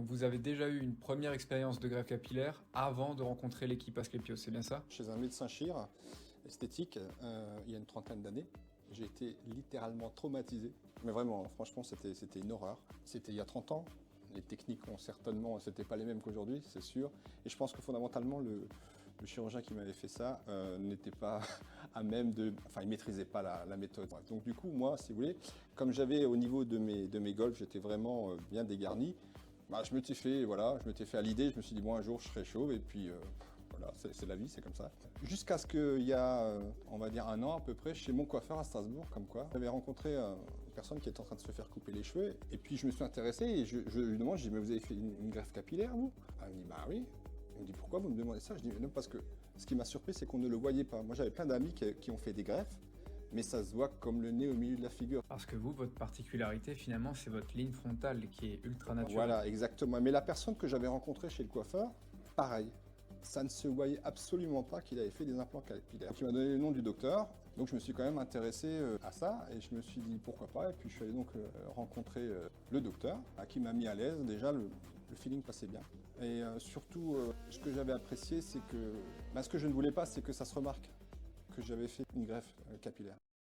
Donc vous avez déjà eu une première expérience de greffe capillaire avant de rencontrer l'équipe Asclepios, c'est bien ça? Chez un médecin chir esthétique, il y a une trentaine d'années, j'ai été littéralement traumatisé. Mais vraiment, franchement, c'était une horreur. C'était il y a 30 ans. Les techniques ont certainement, c'était pas les mêmes qu'aujourd'hui, c'est sûr. Et je pense que fondamentalement, le chirurgien qui m'avait fait ça n'était pas à même de... Enfin, il maîtrisait pas la méthode. Donc du coup, moi, si vous voulez, comme j'avais au niveau de mes golfs, j'étais vraiment bien dégarni, bah, je m'étais fait, voilà, je m'étais fait à l'idée, je me suis dit, bon, un jour, je serai chauve, et puis... voilà, c'est la vie, c'est comme ça. Jusqu'à ce qu'il y a, on va dire, un an à peu près, chez mon coiffeur à Strasbourg, comme quoi, j'avais rencontré une personne qui était en train de se faire couper les cheveux. Et puis je me suis intéressé et je lui demande, je dis, mais vous avez fait une greffe capillaire, vous? Elle me dit, bah oui. Elle me dit, pourquoi vous me demandez ça? Je dis, non, parce que ce qui m'a surpris, c'est qu'on ne le voyait pas. Moi, j'avais plein d'amis qui ont fait des greffes, mais ça se voit comme le nez au milieu de la figure. Parce que vous, votre particularité, finalement, c'est votre ligne frontale qui est ultra naturelle. Voilà, exactement. Mais la personne que j'avais rencontrée chez le coiffeur, pareil. Ça ne se voyait absolument pas qu'il avait fait des implants capillaires. Donc, il m'a donné le nom du docteur, donc je me suis quand même intéressé à ça et je me suis dit pourquoi pas. Et puis je suis allé donc rencontrer le docteur qui m'a mis à l'aise. Déjà, le feeling passait bien. Et surtout, ce que j'avais apprécié, c'est que ce que je ne voulais pas, c'est que ça se remarque que j'avais fait une greffe capillaire.